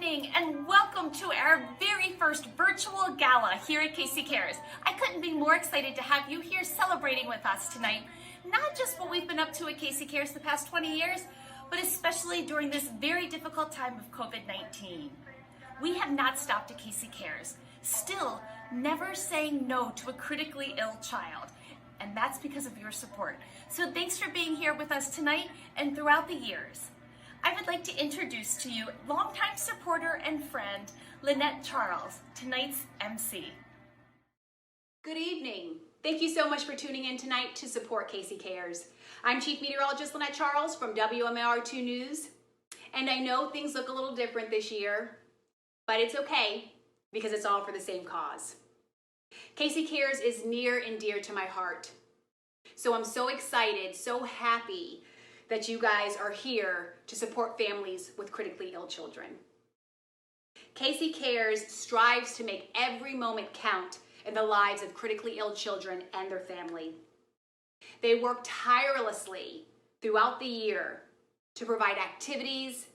evening and welcome to our very first virtual gala here at Casey Cares. I couldn't be more excited to have you here celebrating with us tonight. Not just what we've been up to at Casey Cares the past 20 years, but especially during this very difficult time of COVID-19. We have not stopped at Casey Cares, still never saying no to a critically ill child. And that's because of your support. So thanks for being here with us tonight and throughout the years. I would like to introduce to you longtime supporter and friend, Lynette Charles, tonight's MC. Good evening. Thank you so much for tuning in tonight to support Casey Cares. I'm Chief Meteorologist Lynette Charles from WMAR2 News. And I know things look a little different this year, but it's okay because it's all for the same cause. Casey Cares is near and dear to my heart. So I'm so excited, so happy that you guys are here to support families with critically ill children. Casey Cares strives to make every moment count in the lives of critically ill children and their family. They work tirelessly throughout the year to provide activities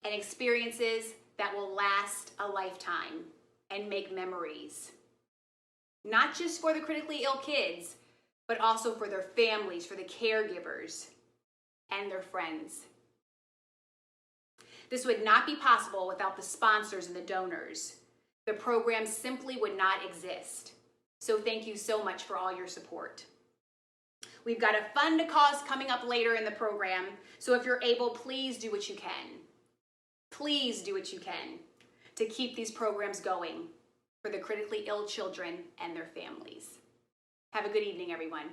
and experiences that will last a lifetime and make memories. Not just for the critically ill kids, but also for their families, for the caregivers, and their friends. This would not be possible without the sponsors and the donors. The program simply would not exist. So thank you so much for all your support. We've got a fund to cause coming up later in the program, so if you're able, please do what you can. Please do what you can to keep these programs going for the critically ill children and their families. Have a good evening, everyone.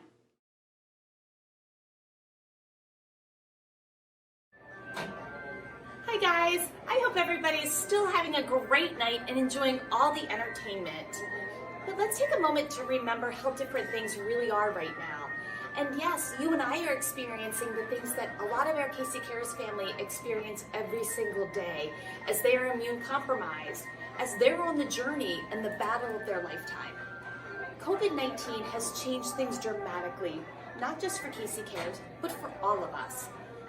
Hi guys, I hope everybody is still having a great night and enjoying all the entertainment. But let's take a moment to remember how different things really are right now. And yes, you and I are experiencing the things that a lot of our Casey Cares family experience every single day as they are immune compromised, as they're on the journey and the battle of their lifetime. COVID-19 has changed things dramatically, not just for Casey Cares, but for all of us.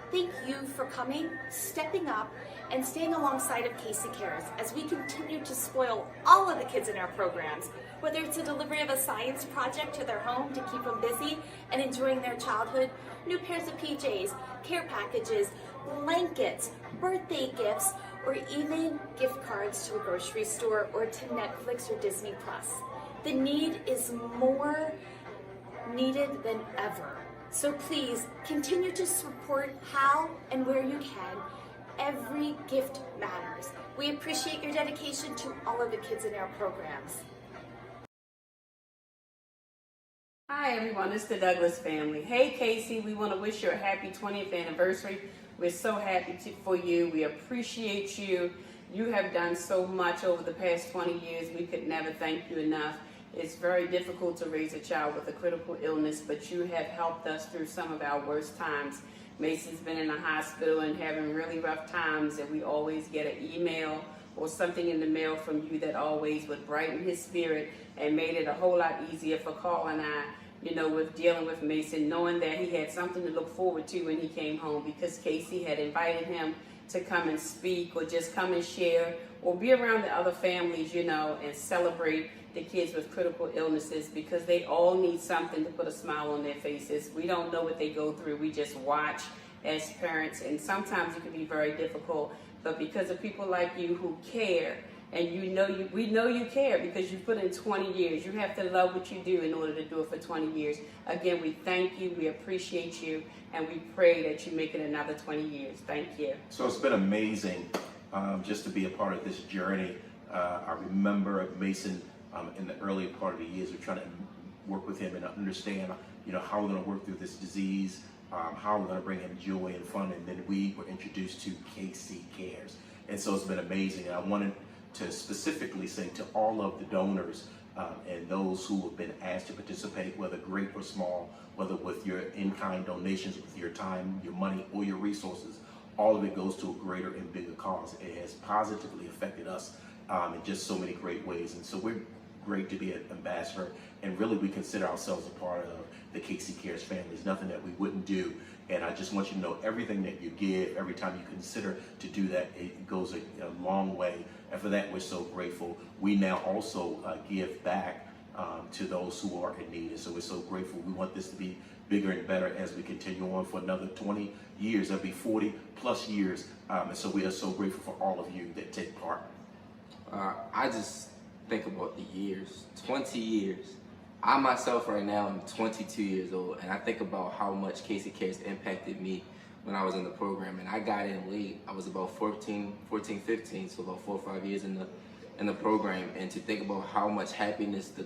Thank you for coming, stepping up, and staying alongside of Casey Cares as we continue to spoil all of the kids in our programs, whether it's a delivery of a science project to their home to keep them busy and enjoying their childhood, new pairs of PJs, care packages, blankets, birthday gifts, or even gift cards to a grocery store or to Netflix or Disney Plus. The need is more needed than ever. So please continue to support how and where you can. Every gift matters. We appreciate your dedication to all of the kids in our programs. Hi everyone, it's the Douglas family. Hey Casey, we want to wish you a happy 20th anniversary. We're so happy for you. We appreciate you. You have done so much over the past 20 years. We could never thank you enough. It's very difficult to raise a child with a critical illness, but you have helped us through some of our worst times. Mason's been in the hospital and having really rough times, and we always get an email or something in the mail from you that always would brighten his spirit and made it a whole lot easier for Carl and I, with dealing with Mason, knowing that he had something to look forward to when he came home, because Casey had invited him to come and speak or just come and share or be around the other families, and celebrate the kids with critical illnesses, because they all need something to put a smile on their faces. We don't know what they go through. We just watch as parents, and sometimes it can be very difficult. But because of people like you who care, and we know you care because you put in 20 years. You have to love what you do in order to do it for 20 years. Again, we thank you, we appreciate you, and we pray that you make it another 20 years. Thank you. So it's been amazing just to be a part of this journey. I remember Mason in the earlier part of the years, we're trying to work with him and understand, how we're going to work through this disease, how we're going to bring him joy and fun, and then we were introduced to Casey Cares. And so it's been amazing. And I wanted to specifically say to all of the donors and those who have been asked to participate, whether great or small, whether with your in-kind donations, with your time, your money, or your resources, all of it goes to a greater and bigger cause. It has positively affected us in just so many great ways. And so we're great to be an ambassador, and really we consider ourselves a part of the Casey Cares family. There's nothing that we wouldn't do, and I just want you to know everything that you give, every time you consider to do that, it goes a long way, and for that we're so grateful. We now also give back to those who are in need, and so we're so grateful. We want this to be bigger and better as we continue on for another 20 years. That'll be 40 plus years, and so we are so grateful for all of you that take part. I just think about the years, 20 years. I myself right now am 22 years old, and I think about how much Casey Cares impacted me when I was in the program, and I got in late. I was about 14, 15, so about 4 or 5 years in the program, and to think about how much happiness the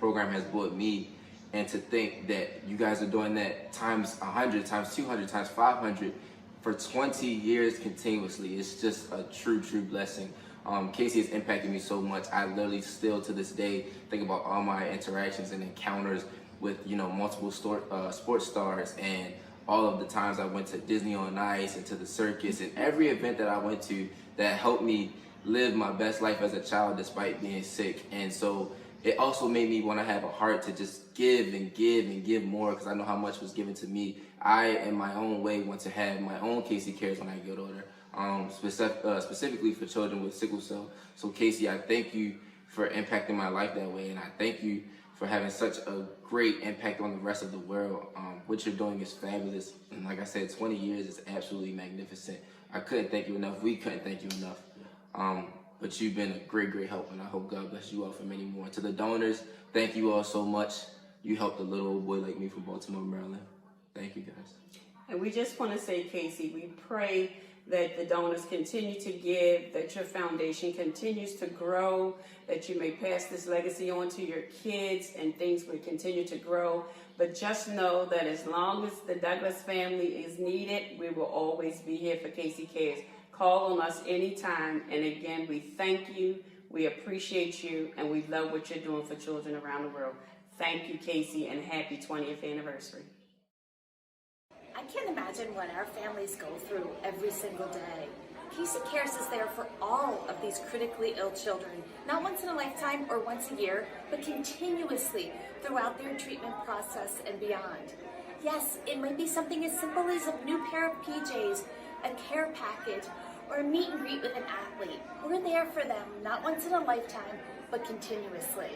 program has brought me, and to think that you guys are doing that times 100, times 200, times 500 for 20 years continuously. It's just a true blessing. Casey has impacted me so much. I literally still to this day think about all my interactions and encounters with multiple sports stars, and all of the times I went to Disney on Ice and to the circus, and every event that I went to that helped me live my best life as a child despite being sick. And so it also made me want to have a heart to just give and give and give more, because I know how much was given to me. I, in my own way, want to have my own Casey Cares when I get older, specifically for children with sickle cell. So Casey, I thank you for impacting my life that way, and I thank you for having such a great impact on the rest of the world. What you're doing is fabulous, and like I said, 20 years is absolutely magnificent. I couldn't thank you enough. We couldn't thank you enough. But you've been a great help, and I hope God bless you all for many more. To the donors, thank you all so much. You helped a little old boy like me from Baltimore, Maryland. Thank you, guys. And we just want to say, Casey, we pray that the donors continue to give, that your foundation continues to grow, that you may pass this legacy on to your kids, and things will continue to grow. But just know that as long as the Douglas family is needed, we will always be here for Casey Cares. Call on us anytime. And again, we thank you, we appreciate you, and we love what you're doing for children around the world. Thank you, Casey, and happy 20th anniversary. I can't imagine what our families go through every single day. Casey Cares is there for all of these critically ill children, not once in a lifetime or once a year, but continuously throughout their treatment process and beyond. Yes, it might be something as simple as a new pair of PJs, a care package, or a meet and greet with an athlete. We're there for them, not once in a lifetime, but continuously.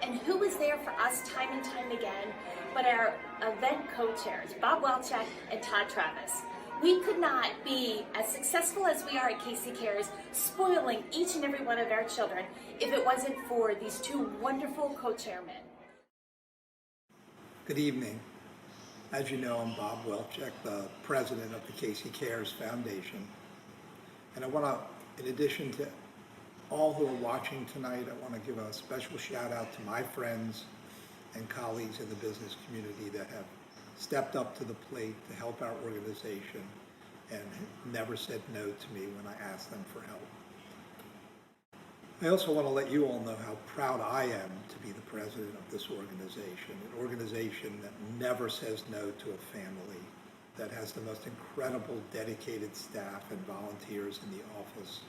And who is there for us time and time again but our event co-chairs, Bob Welchek and Todd Travis. We could not be as successful as we are at Casey Cares, spoiling each and every one of our children, if it wasn't for these two wonderful co-chairmen. Good evening. As you know, I'm Bob Welchek, the president of the Casey Cares Foundation. And I want to, in addition to all who are watching tonight, I want to give a special shout out to my friends and colleagues in the business community that have stepped up to the plate to help our organization and never said no to me when I asked them for help. I also want to let you all know how proud I am to be the president of this organization, an organization that never says no to a family, that has the most incredible dedicated staff and volunteers in the office.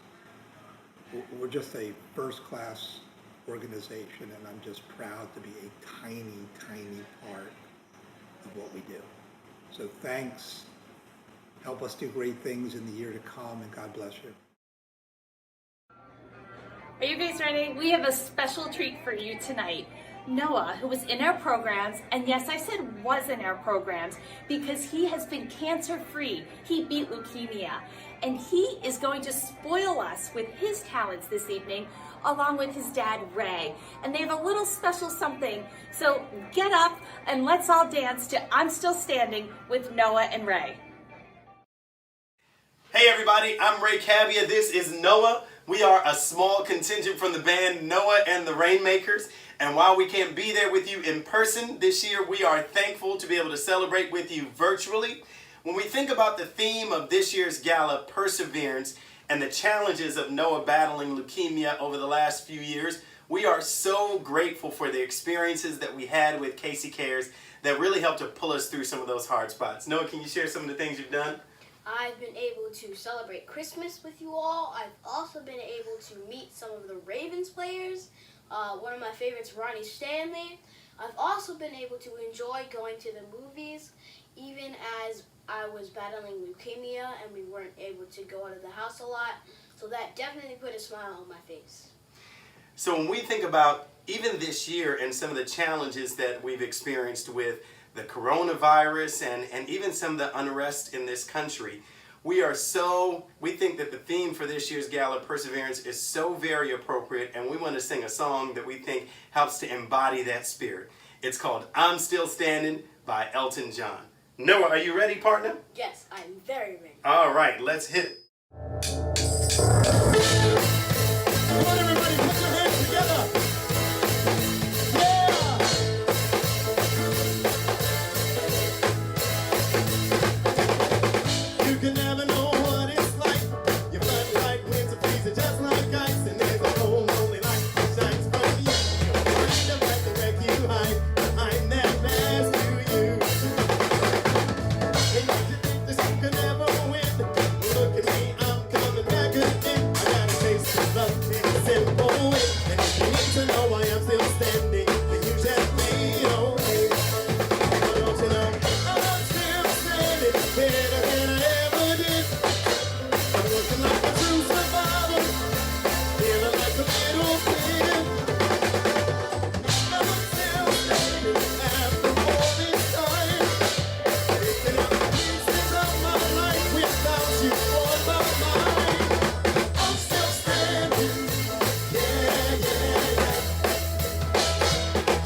We're just a first-class organization, and I'm just proud to be a tiny part of what we do. So thanks. Help us do great things in the year to come, and God bless you. Are you guys ready? We have a special treat for you tonight. Noah, who was in our programs, and yes, I said was in our programs because he has been cancer-free. He beat leukemia, and he is going to spoil us with his talents this evening, along with his dad, Ray. And they have a little special something. So get up and let's all dance to I'm Still Standing with Noah and Ray. Hey everybody, I'm Ray Cabia. This is Noah. We are a small contingent from the band Noah and the Rainmakers. And while we can't be there with you in person this year, we are thankful to be able to celebrate with you virtually. When we think about the theme of this year's gala, perseverance, and the challenges of Noah battling leukemia over the last few years, we are so grateful for the experiences that we had with Casey Cares that really helped to pull us through some of those hard spots. Noah, can you share some of the things you've done? I've been able to celebrate Christmas with you all. I've also been able to meet some of the Ravens players. one of my favorites, Ronnie Stanley. I've also been able to enjoy going to the movies, even as I was battling leukemia and we weren't able to go out of the house a lot. So that definitely put a smile on my face. So when we think about even this year and some of the challenges that we've experienced with the coronavirus and even some of the unrest in this country, we think that the theme for this year's Gala, Perseverance, is so very appropriate, and we want to sing a song that we think helps to embody that spirit. It's called I'm Still Standing by Elton John. Noah, are you ready, partner? Yes, I'm very ready. All right, let's hit it. Come on, everybody, put your hands together. Yeah! You can never know what it's like. Your blood like winds of freezing just like ice. And there's a cold, lonely light that shines from you. You'll find the light that wreck you hide behind that mask to you. And you think that you can never win. Look at me, I'm coming back again. I got a taste of love in a simple way. And if you need to know why I'm still standing, then you just lean on me. But don't you know, I'm still standing better than I ever did. I'm looking like a true survivor, feeling like a little kid. I'm still standing after all this time. Picking up the pieces of my life without you on my mind. I'm still standing, yeah, yeah, yeah.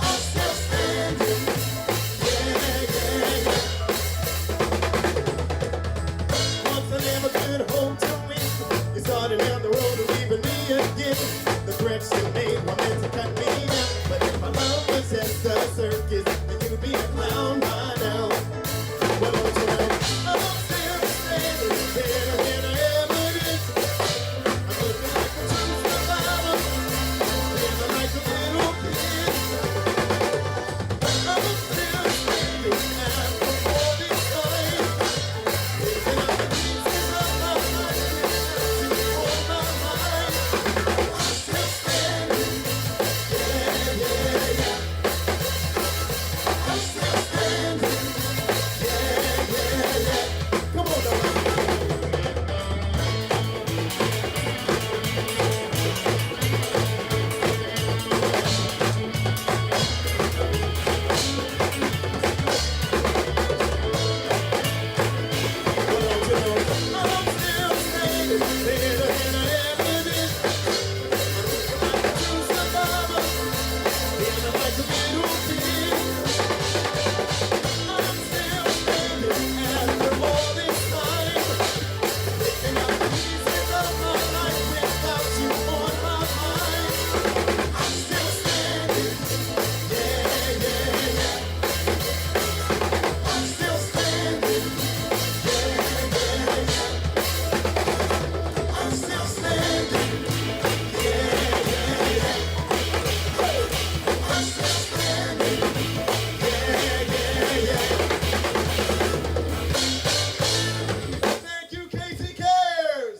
I'm still standing, yeah, yeah, yeah. Once I never could hold to me. You started down the road of leaving me again. The threats you made were meant to cut me down. But if my love was just a circus, then you'd be a clown by now. Well, don't you know, I'm still standing better than I ever did. I'm looking like a true survivor, feeling like a little kid. I'm still standing after all this time. Picking up the pieces of my life without you on my mind. I'm still standing, yeah, yeah, yeah. I'm still standing, yeah, yeah, yeah. Come on now. Thank you, Casey Cares.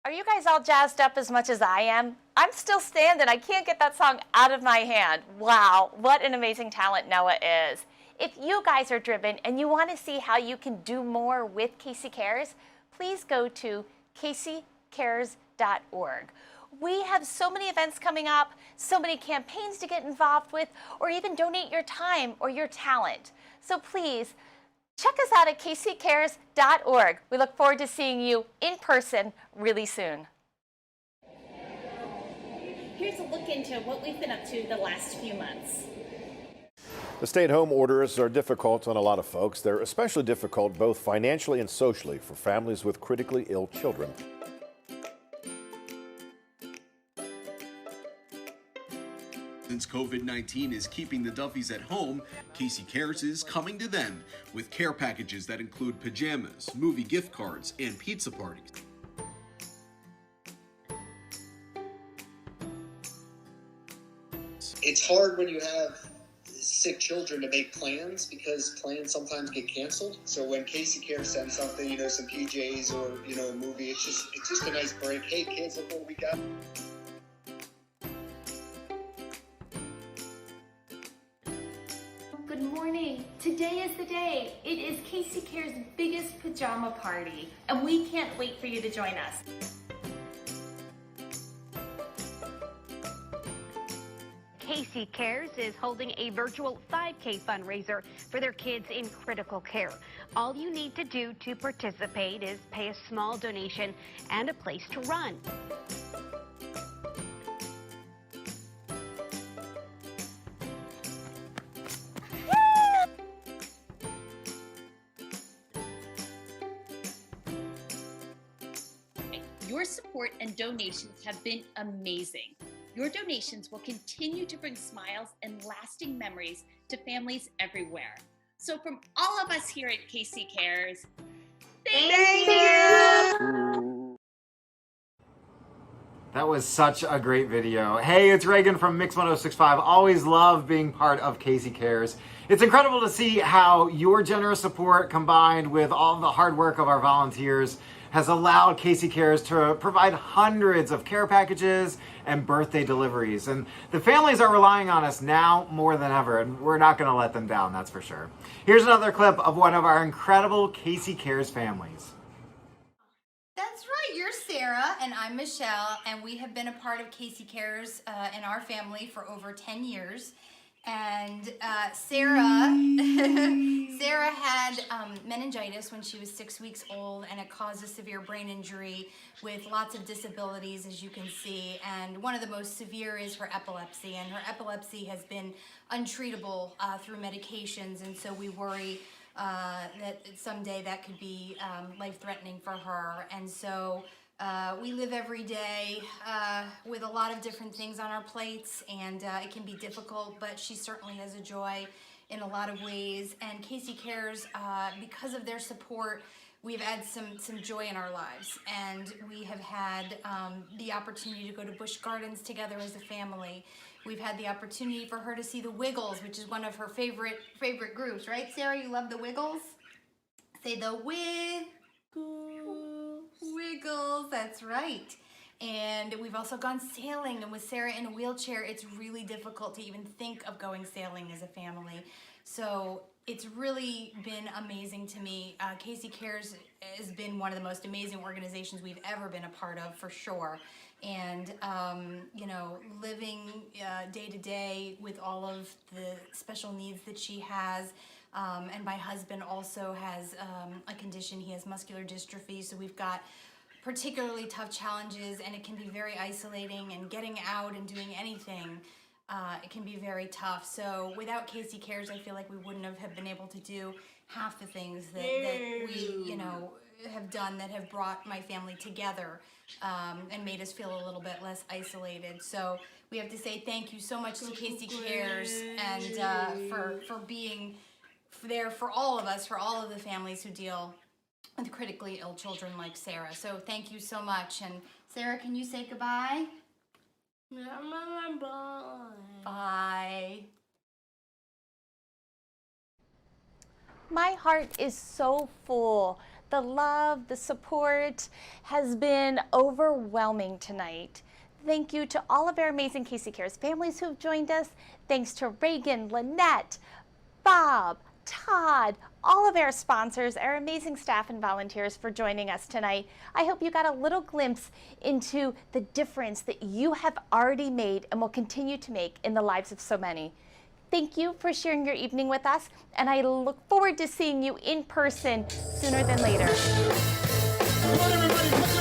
Are you guys all jazzed up as much as I am? I'm still standing. I can't get that song out of my hand. Wow, what an amazing talent Noah is. If you guys are driven and you want to see how you can do more with Casey Cares, please go to caseycares.org. We have so many events coming up, so many campaigns to get involved with, or even donate your time or your talent. So please, check us out at caseycares.org. We look forward to seeing you in person really soon. Here's a look into what we've been up to the last few months. The stay-at-home orders are difficult on a lot of folks. They're especially difficult both financially and socially for families with critically ill children. Since COVID-19 is keeping the Duffys at home, Casey Cares is coming to them with care packages that include pajamas, movie gift cards, and pizza parties. It's hard when you have sick children to make plans because plans sometimes get canceled. So when Casey Care sends something, some PJs or, a movie, it's just a nice break. Hey kids, look what we got. Today is the day. It is Casey Care's biggest pajama party, and we can't wait for you to join us. Casey Cares is holding a virtual 5K fundraiser for their kids in critical care. All you need to do to participate is pay a small donation and a place to run. Your support and donations have been amazing. Your donations will continue to bring smiles and lasting memories to families everywhere. So from all of us here at Casey Cares, thank you! That was such a great video. Hey, it's Reagan from Mix 1065. Always love being part of Casey Cares. It's incredible to see how your generous support combined with all the hard work of our volunteers has allowed Casey Cares to provide hundreds of care packages and birthday deliveries. And the families are relying on us now more than ever, and we're not gonna let them down, that's for sure. Here's another clip of one of our incredible Casey Cares families. That's right, you're Sarah and I'm Michelle, and we have been a part of Casey Cares in our family for over 10 years. And Sarah had meningitis when she was 6 weeks old, and it caused a severe brain injury with lots of disabilities, as you can see. And one of the most severe is her epilepsy, and her epilepsy has been untreatable through medications, and so we worry that someday that could be life-threatening for her. And so we live every day with a lot of different things on our plates, and it can be difficult, but she certainly has a joy in a lot of ways. And Casey Cares, because of their support, we've had some joy in our lives, and we have had the opportunity to go to Busch Gardens together as a family. We've had the opportunity for her to see the Wiggles, which is one of her favorite groups, right, Sarah? You love the Wiggles? Say the Wiggles, that's right. And we've also gone sailing, and with Sarah in a wheelchair, it's really difficult to even think of going sailing as a family. So it's really been amazing to me. Casey Cares has been one of the most amazing organizations we've ever been a part of, for sure. And, you know, living day to day with all of the special needs that she has. And my husband also has a condition. He has muscular dystrophy, so we've got particularly tough challenges, and it can be very isolating, and getting out and doing anything, it can be very tough. So without Casey Cares, I feel like we wouldn't have been able to do half the things that we, you know, have done that have brought my family together and made us feel a little bit less isolated. So we have to say thank you so much to Casey Cares, and for being there for all of us, for all of the families who deal with critically ill children like Sarah. So thank you so much. And Sarah, can you say goodbye? Bye. My heart is so full. The love, the support has been overwhelming tonight. Thank you to all of our amazing Casey Cares families who've joined us. Thanks to Reagan, Lynette, Bob, Todd, all of our sponsors, our amazing staff and volunteers for joining us tonight. I hope you got a little glimpse into the difference that you have already made and will continue to make in the lives of so many. Thank you for sharing your evening with us, and I look forward to seeing you in person sooner than later. Come on, everybody,